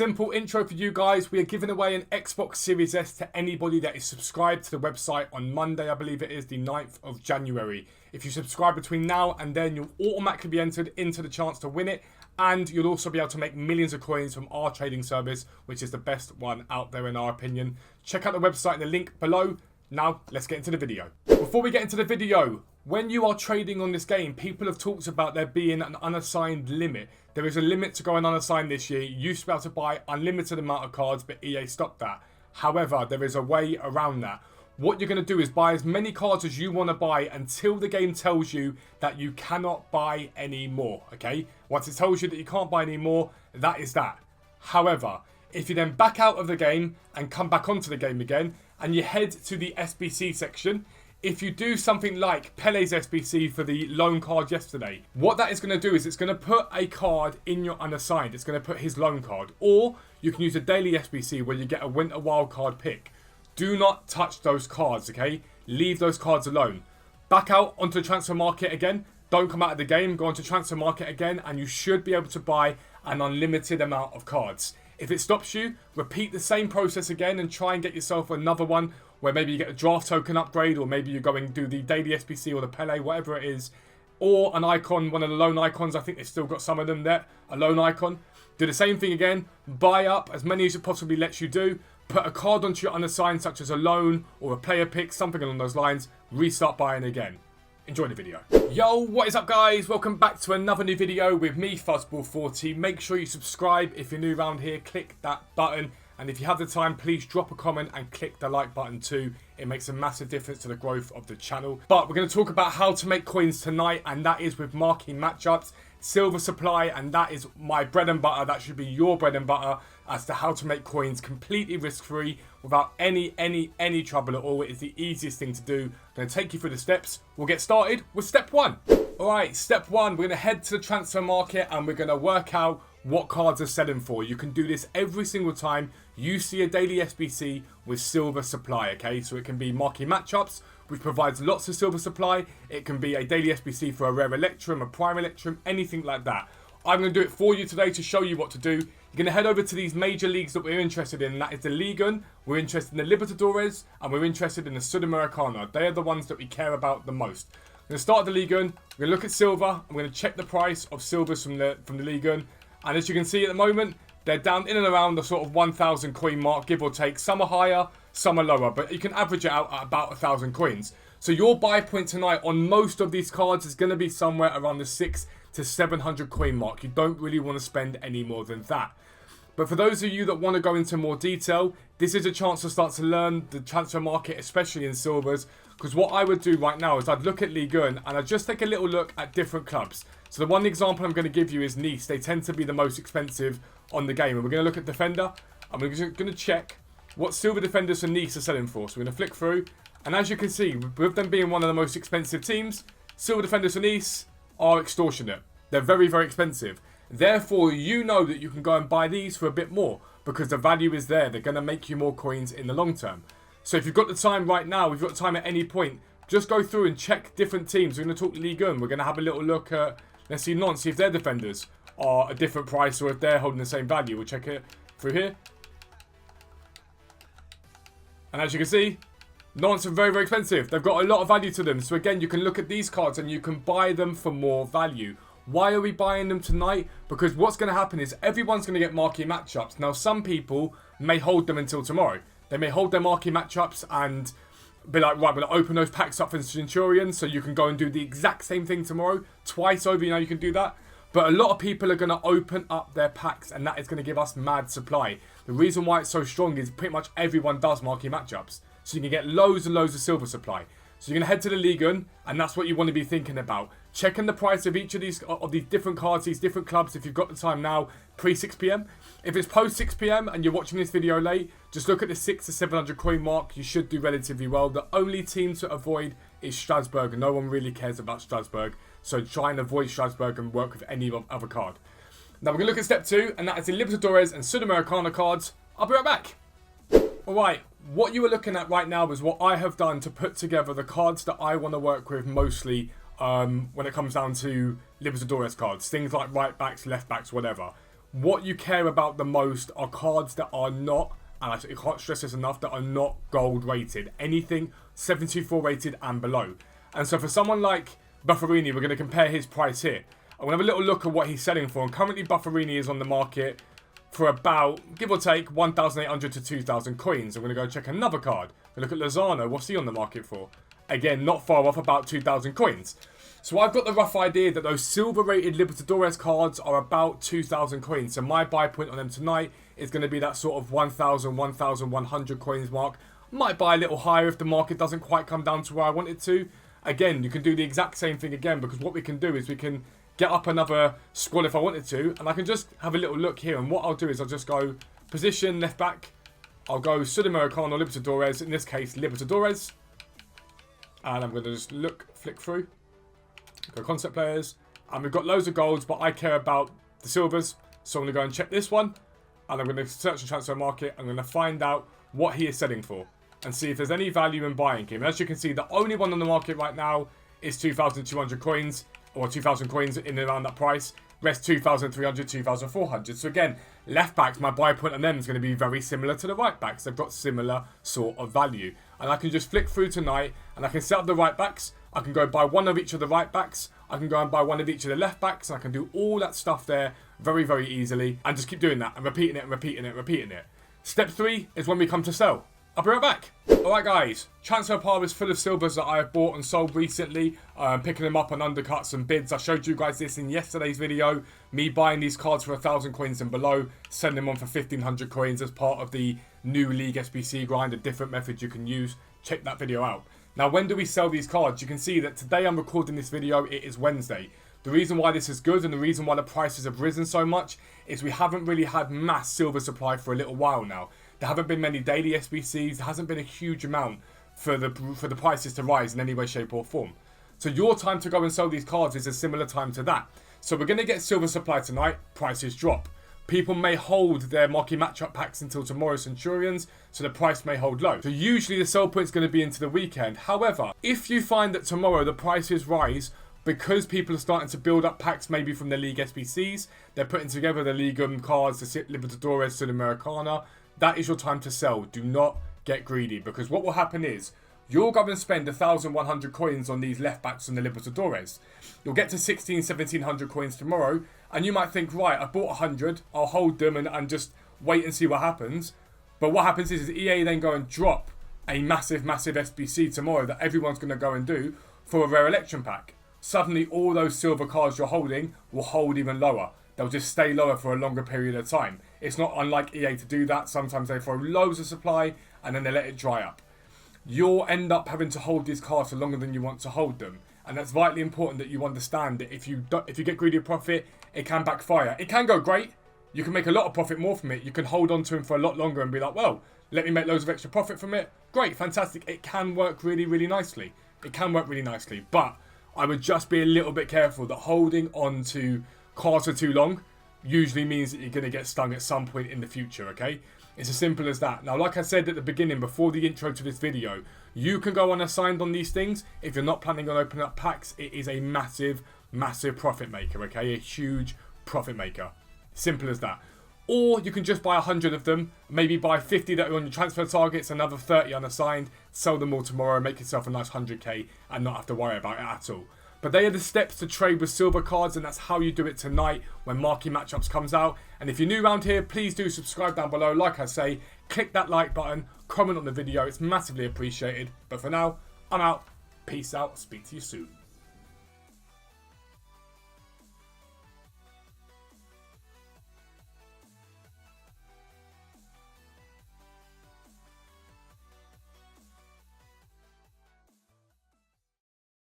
Simple intro for you guys. We are giving away an Xbox Series S to anybody that is subscribed to the website on Monday, I believe it is, the 9th of January. If you subscribe between now and then, you'll automatically be entered into the chance to win it. And you'll also be able to make millions of coins from our trading service, which is the best one out there in our opinion. Check out the website in the link below. Now, let's get into the video. Before we get into the video, when you are trading on this game, people have talked about there being an unassigned limit. There is a limit to going unassigned this year. You used to be able to buy unlimited amount of cards, but EA stopped that. However, there is a way around that. What you're going to do is buy as many cards as you want to buy until the game tells you that you cannot buy any more, okay? Once it tells you that you can't buy any more, that is that. However, if you then back out of the game and come back onto the game again, and you head to the SBC section, if you do something like Pele's SBC for the loan card yesterday, what that is going to do is it's going to put a card in your unassigned. It's going to put his loan card. Or you can use a daily SBC where you get a winter wildcard pick. Do not touch those cards, okay? Leave those cards alone. Back out onto the transfer market again. Don't come out of the game. Go onto transfer market again and you should be able to buy an unlimited amount of cards. If it stops you, repeat the same process again and try and get yourself another one where maybe you get a draft token upgrade, or maybe you go and do the daily SBC or the Pele, whatever it is, or an icon, one of the loan icons. I think they've still got some of them there, a loan icon. Do the same thing again, buy up as many as it possibly lets you do, put a card onto your unassigned such as a loan or a player pick, something along those lines, restart buying again. Enjoy the video. Yo, what is up guys? Welcome back to another new video with me, Fuzzball40. Make sure you subscribe if you're new around here, click that button. And if you have the time, please drop a comment and click the like button too. It makes a massive difference to the growth of the channel. But we're going to talk about how to make coins tonight, and that is with marquee matchups, silver supply, and that is my bread and butter. That should be your bread and butter as to how to make coins completely risk-free without any trouble at all. It is the easiest thing to do. I'm going to take you through the steps. We'll get started with step one. Alright, step one, we're going to head to the transfer market and we're going to work out what cards are selling for. You can do this every single time you see a daily SBC with silver supply, okay? So it can be marquee matchups, which provides lots of silver supply. It can be a daily SBC for a rare Electrum, a prime Electrum, anything like that. I'm going to do it for you today to show you what to do. You're going to head over to these major leagues that we're interested in. That is the Ligue 1, we're interested in the Libertadores, and we're interested in the Sudamericana. They are the ones that we care about the most. We're going to start the Ligue 1, we're going to look at silver, and we're going to check the price of silvers from the Ligue 1. And as you can see at the moment, they're down in and around the sort of 1,000 coin mark, give or take. Some are higher, some are lower, but you can average it out at about 1,000 coins. So your buy point tonight on most of these cards is going to be somewhere around the 600 to 700 coin mark. You don't really want to spend any more than that. But for those of you that want to go into more detail, this is a chance to start to learn the transfer market, especially in silvers. Because what I would do right now is I'd look at Ligue 1 and I'd just take a little look at different clubs. So the one example I'm going to give you is Nice. They tend to be the most expensive on the game. And we're going to look at Defender. And we're going to check what silver defenders for Nice are selling for. So we're going to flick through. And as you can see, with them being one of the most expensive teams, silver defenders for Nice are extortionate. They're very, very expensive. Therefore, you know that you can go and buy these for a bit more because the value is there. They're going to make you more coins in the long term. So if you've got the time right now, if you've got time at any point, just go through and check different teams. We're going to talk Ligue 1. We're going to have a little look at, let's see, Nantes, see if their defenders are a different price or if they're holding the same value. We'll check it through here. And as you can see, Nantes are very, very expensive. They've got a lot of value to them. So again, you can look at these cards and you can buy them for more value. Why are we buying them tonight? Because what's going to happen is everyone's going to get marquee matchups. Now, some people may hold them until tomorrow. They may hold their marquee matchups and be like, right, we're going to open those packs up for Centurions so you can go and do the exact same thing tomorrow. Twice over, you know, you can do that. But a lot of people are going to open up their packs and that is going to give us mad supply. The reason why it's so strong is pretty much everyone does marquee matchups. So you can get loads and loads of silver supply. So you're going to head to the Ligue 1, and that's what you want to be thinking about. Checking the price of each of these different cards, these different clubs, if you've got the time now, pre 6 PM. If it's post 6 PM and you're watching this video late, just look at the 600 to 700 coin mark. You should do relatively well. The only team to avoid is Strasbourg, and no one really cares about Strasbourg. So try and avoid Strasbourg and work with any other card. Now we're going to look at step 2, and that is the Libertadores and Sudamericana cards. I'll be right back. Alright, what you are looking at right now is what I have done to put together the cards that I want to work with mostly when it comes down to Libertadores cards. Things like right backs, left backs, whatever. what you care about the most are cards that are not, and I can't stress this enough, that are not gold rated. Anything 724 rated and below. And so for someone like Bufferini, we're going to compare his price here. I'm going to have a little look at what he's selling for. And currently Bufferini is on the market for about, give or take, 1,800 to 2,000 coins. I'm going to go check another card. We look at Lozano. What's he on the market for? Again, not far off, about 2,000 coins. So I've got the rough idea that those silver-rated Libertadores cards are about 2,000 coins. So my buy point on them tonight is going to be that sort of 1,000, 1,100 coins mark. Might buy a little higher if the market doesn't quite come down to where I want it to. Again, you can do the exact same thing again, because what we can do is we can get up another squad if I wanted to, and I can just have a little look here. And what I'll do is I'll just go position left back. I'll go Sudamericano Libertadores, in this case Libertadores. And I'm going to just flick through. Go concept players. And we've got loads of golds, but I care about the silvers. So I'm going to go and check this one. And I'm going to search the transfer market. I'm going to find out what he is selling for. And see if there's any value in buying him. As you can see, the only one on the market right now is 2,200 coins. Or 2,000 coins in and around that price. Rest 2,300, 2,400. So again, left backs, my buy point on them is going to be very similar to the right backs. They've got similar sort of value. And I can just flick through tonight and I can set up the right backs. I can go buy one of each of the right backs. I can go and buy one of each of the left backs. And I can do all that stuff there very, very easily. And just keep doing that and repeating it and repeating it and repeating it. Step 3 is when we come to sell. I'll be right back. Alright guys, transfer pile is full of silvers that I have bought and sold recently. Picking them up on undercuts and bids. I showed you guys this in yesterday's video. Me buying these cards for 1,000 coins and below. Sending them on for 1,500 coins as part of the new League SBC grind. A different method you can use. Check that video out. Now when do we sell these cards? You can see that today I'm recording this video. It is Wednesday. The reason why this is good and the reason why the prices have risen so much is we haven't really had mass silver supply for a little while now. There haven't been many daily SBCs. There hasn't been a huge amount for the prices to rise in any way, shape or form. So your time to go and sell these cards is a similar time to that. So we're going to get silver supply tonight. Prices drop. People may hold their marquee matchup packs until tomorrow Centurions, so the price may hold low. So usually the sell point is going to be into the weekend. However, if you find that tomorrow the prices rise because people are starting to build up packs maybe from the League SBCs, they're putting together the League cards, the Libertadores, Sudamericana, that is your time to sell. Do not get greedy, because what will happen is you'll go and spend 1,100 coins on these left backs and the Libertadores. You'll get to 1,700 coins tomorrow, and you might think, right, I bought 100, I'll hold them and just wait and see what happens. But what happens is EA then go and drop a massive SBC tomorrow that everyone's going to go and do for a rare election pack. Suddenly all those silver cards you're holding will hold even lower. They'll just stay lower for a longer period of time. It's not unlike EA to do that. Sometimes they throw loads of supply and then they let it dry up. You'll end up having to hold these cards for longer than you want to hold them. And that's vitally important that you understand that if you get greedy of profit, it can backfire. It can go great. You can make a lot of profit more from it. You can hold on to them for a lot longer and be like, well, let me make loads of extra profit from it. Great, fantastic. It can work really, really nicely. It can work really nicely. But I would just be a little bit careful that holding on to cards for too long usually means that you're going to get stung at some point in the future, okay? It's as simple as that. Now, like I said at the beginning, before the intro to this video, you can go unassigned on these things. If you're not planning on opening up packs, it is a massive profit maker, okay? A huge profit maker. Simple as that. Or you can just buy 100 of them, maybe buy 50 that are on your transfer targets, another 30 unassigned, sell them all tomorrow, make yourself a nice 100k and not have to worry about it at all. But they are the steps to trade with silver cards, and that's how you do it tonight when marquee matchups comes out. And if you're new around here, please do subscribe down below. Like I say, click that like button, comment on the video. It's massively appreciated. But for now, I'm out. Peace out. Speak to you soon.